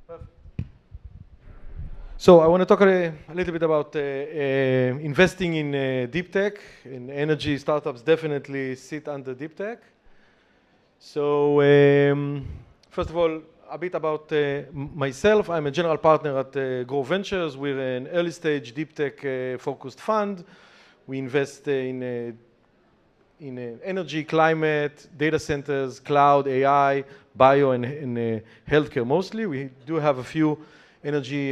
Perfect. So I want to talk a little bit about investing in deep tech, and energy startups definitely sit under deep tech. So first of all, a bit about myself. I'm a general partner at Grow Ventures. We're an early stage deep tech focused fund. We invest in energy, climate, data centers, cloud, AI, bio, and healthcare mostly. We do have a few energy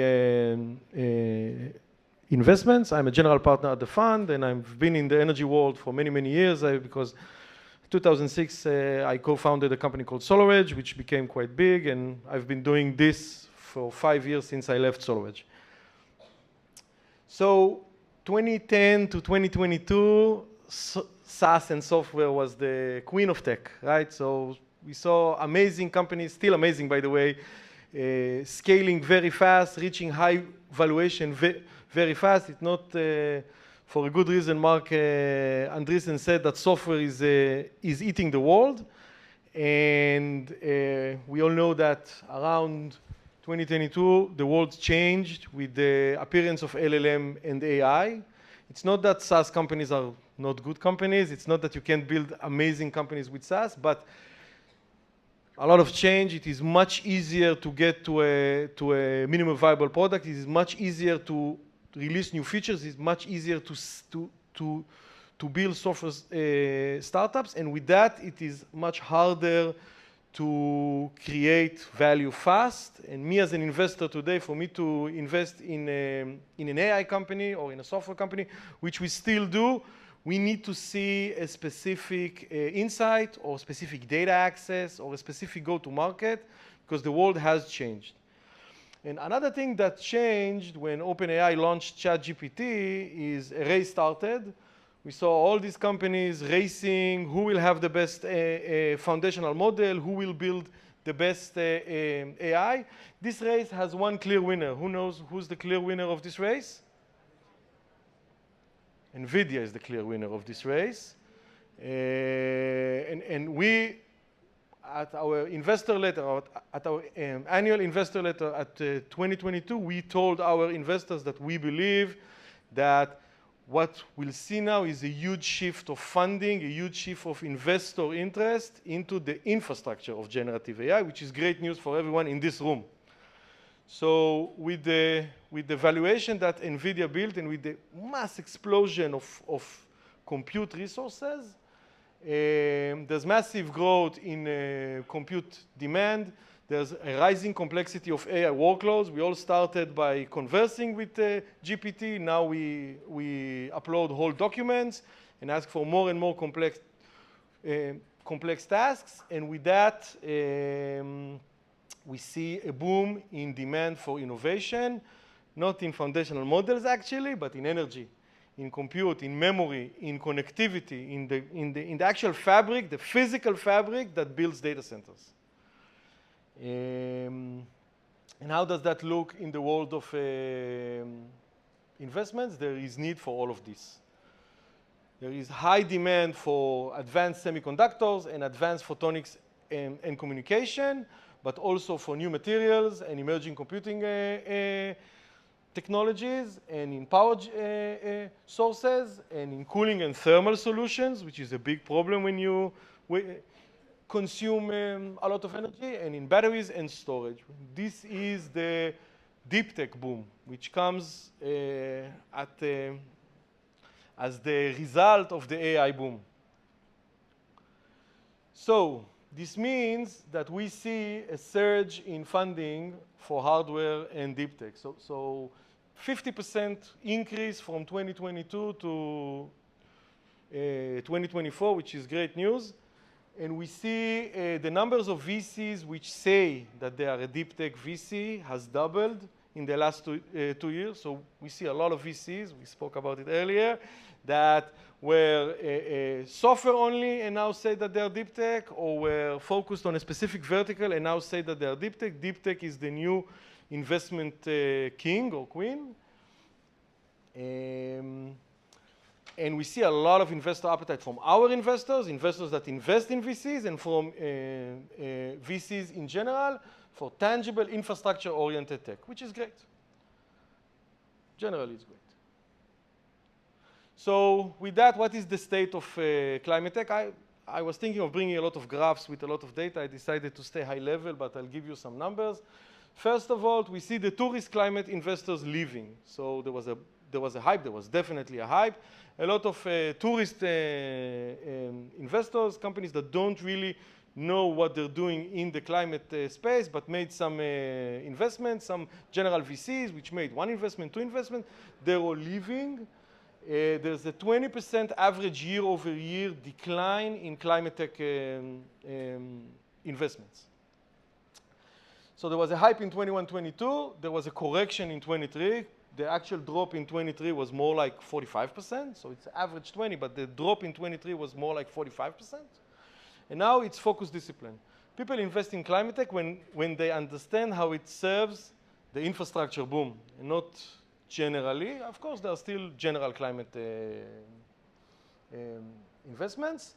investments. I'm a general partner at the fund, and I've been in the energy world for many, many years because 2006, I co-founded a company called SolarEdge, which became quite big, and I've been doing this for 5 years since I left SolarEdge. So 2010 to 2022, SaaS and software was the queen of tech, right? So we saw amazing companies, still amazing by the way, scaling very fast, reaching high valuation very fast. It's not for a good reason. Mark Andreessen said that software is eating the world, and we all know that around 2022 the world changed with the appearance of LLM and AI. It's not that SaaS companies are not good companies. It's not that you can't build amazing companies with SaaS, but a lot of change. It is much easier to get to a minimum viable product. It is much easier to release new features. It's much easier to build software startups, and with that, it is much harder to create value fast. And me as an investor today, for me to invest in an AI company or in a software company, which we still do, we need to see a specific insight or specific data access or a specific go-to-market, because the world has changed. And another thing that changed when OpenAI launched ChatGPT is a race started. We saw all these companies racing who will have the best foundational model, who will build the best AI. This race has one clear winner. Who knows who's the clear winner of this race? NVIDIA is the clear winner of this race. And we, at our investor letter, at our annual investor letter at 2022, we told our investors that we believe that what we'll see now is a huge shift of funding, a huge shift of investor interest into the infrastructure of generative AI, which is great news for everyone in this room. So with the valuation that NVIDIA built and with the mass explosion of compute resources, there's massive growth in compute demand. There's a rising complexity of AI workloads. We all started by conversing with GPT. Now we upload whole documents and ask for more and more complex tasks. And with that, we see a boom in demand for innovation, not in foundational models actually, but in energy, in compute, in memory, in connectivity, in the actual fabric, the physical fabric that builds data centers. And how does that look in the world of investments? There is need for all of this. There is high demand for advanced semiconductors and advanced photonics and communication, but also for new materials and emerging computing technologies, and in power sources, and in cooling and thermal solutions, which is a big problem when you consume a lot of energy, and in batteries and storage. This is the deep tech boom, which comes as the result of the AI boom. So this means that we see a surge in funding for hardware and deep tech. So 50% increase from 2022 to 2024, which is great news. And we see the numbers of VCs which say that they are a deep tech VC has doubled in the last 2 years. So we see a lot of VCs, we spoke about it earlier, that were software only and now say that they are deep tech, or were focused on a specific vertical and now say that they are deep tech. Deep tech is the new investment king or queen. And we see a lot of investor appetite from our investors, investors that invest in VCs, and from VCs in general for tangible infrastructure-oriented tech, which is great. Generally, it's great. So with that, what is the state of climate tech? I was thinking of bringing a lot of graphs with a lot of data. I decided to stay high level, but I'll give you some numbers. First of all, we see the tourist climate investors leaving. So there was a hype. There was definitely a hype. A lot of tourist investors, companies that don't really know what they're doing in the climate space, but made some investments, some general VCs, which made one investment, two investments. They're all leaving. There's a 20% average year-over-year decline in climate tech investments. So there was a hype in 21-22. There was a correction in 23. The actual drop in 23 was more like 45%. So it's average 20, but the drop in 23 was more like 45%. And now it's focus discipline. People invest in climate tech when they understand how it serves the infrastructure boom, and not generally. Of course, there are still general climate investments.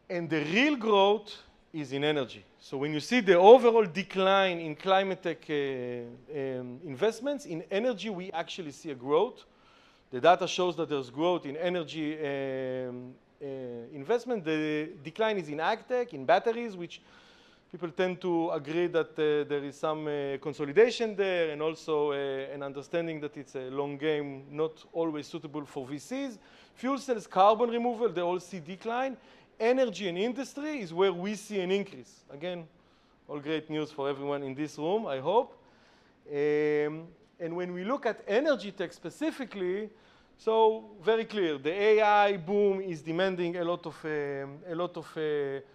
And the real growth is in energy. So when you see the overall decline in climate tech investments, in energy we actually see a growth. The data shows that there's growth in energy investment. The decline is in ag tech, in batteries, which people tend to agree that there is some consolidation there, and also an understanding that it's a long game, not always suitable for VCs. Fuel cells, carbon removal, they all see decline. Energy and industry is where we see an increase. Again, all great news for everyone in this room, I hope. And when we look at energy tech specifically, so very clear, the AI boom is demanding a lot of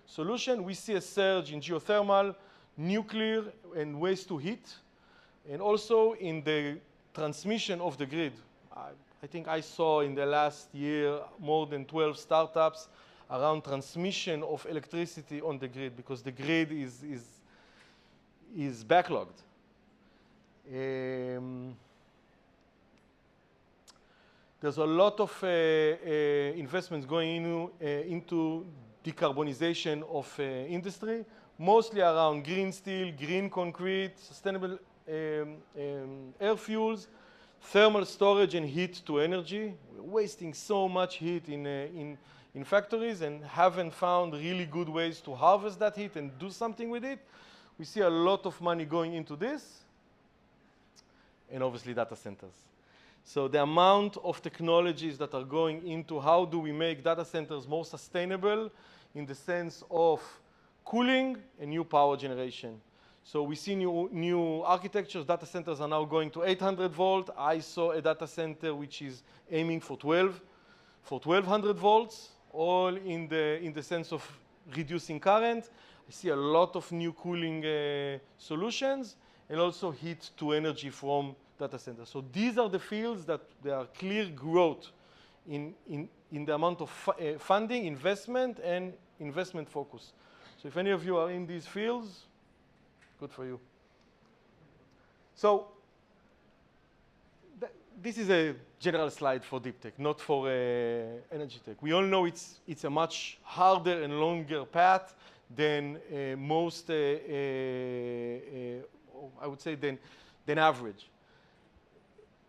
solution. We see a surge in geothermal, nuclear, and waste to heat, and also in the transmission of the grid. I think I saw in the last year more than 12 startups around transmission of electricity on the grid, because the grid is backlogged. There's a lot of investments going into decarbonization of industry, mostly around green steel, green concrete, sustainable air fuels, thermal storage, and heat to energy. We're wasting so much heat in factories and haven't found really good ways to harvest that heat and do something with it. We see a lot of money going into this, and obviously data centers. So the amount of technologies that are going into how do we make data centers more sustainable in the sense of cooling and new power generation. So we see new architectures. Data centers are now going to 800 volt. I saw a data center which is aiming for 1200 volts, all in the sense of reducing current. I see a lot of new cooling solutions, and also heat to energy from data centers. So these are the fields that there are clear growth in the amount of funding, investment, and investment focus. So if any of you are in these fields, good for you. So this is a general slide for deep tech, not for energy tech. We all know it's a much harder and longer path than most, I would say, than average.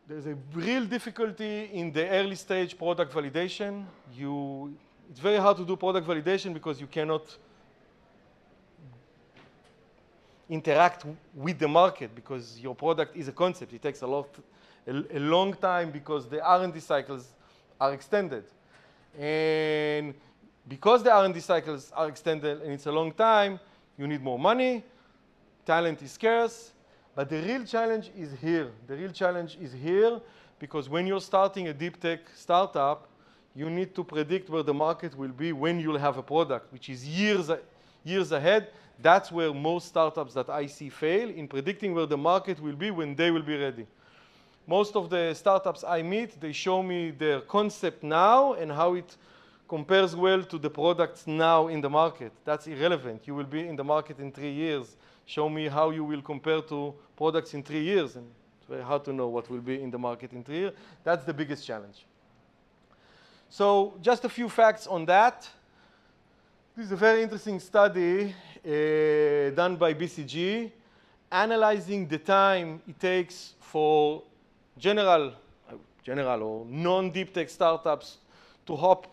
There's a real difficulty in the early stage product validation. It's very hard to do product validation because you cannot interact with the market, because your product is a concept. It takes a long time because the R&D cycles are extended. And because the R&D cycles are extended and it's a long time, you need more money, talent is scarce, but the real challenge is here. The real challenge is here because when you're starting a deep tech startup, you need to predict where the market will be when you'll have a product, which is years ahead. That's where most startups that I see fail, in predicting where the market will be when they will be ready. Most of the startups I meet, they show me their concept now and how it compares well to the products now in the market. That's irrelevant. You will be in the market in 3 years. Show me how you will compare to products in 3 years. And Very hard to know what will be in the market in 3 years. That's the biggest challenge. So just a few facts on that. This is a very interesting study done by BCG, analyzing the time it takes for general or non-deep tech startups to hop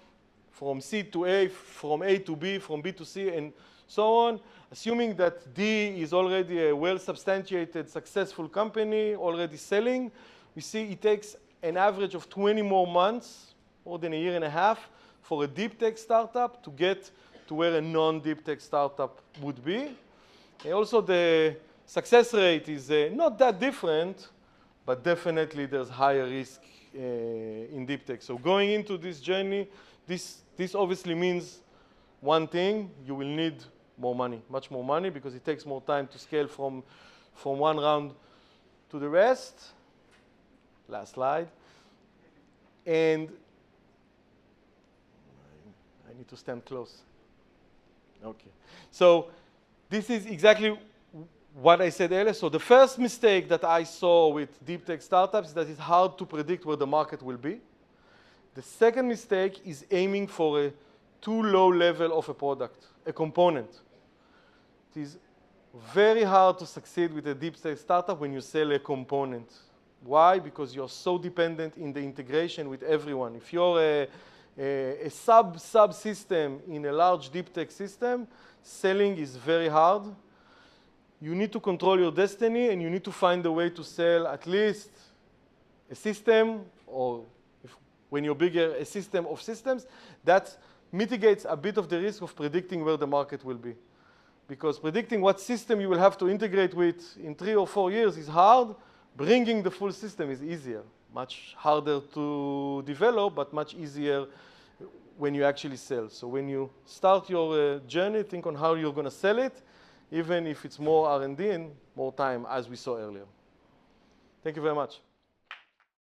from C to A, from A to B, from B to C, and so on, assuming that D is already a well-substantiated, successful company, already selling. We see it takes an average of 20 more months, more than a year and a half, for a deep tech startup to get to where a non-deep tech startup would be. And also, the success rate is not that different, but definitely there's higher risk in deep tech. So going into this journey, this obviously means one thing: you will need more money, much more money, because it takes more time to scale from one round to the rest. Last slide. And I need to stand close. Okay. So this is exactly what I said earlier. So the first mistake that I saw with deep tech startups is that it's hard to predict where the market will be. The second mistake is aiming for a too low level of a product, a component. It is very hard to succeed with a deep tech startup when you sell a component. Why? Because you're so dependent in the integration with everyone. If you're a subsystem in a large deep tech system, selling is very hard. You need to control your destiny, and you need to find a way to sell at least a system, or when you're bigger, a system of systems that mitigates a bit of the risk of predicting where the market will be. Because predicting what system you will have to integrate with in 3 or 4 years is hard. Bringing the full system is easier. Much harder to develop, but much easier when you actually sell. So when you start your journey, think on how you're going to sell it, even if it's more R&D and more time, as we saw earlier. Thank you very much.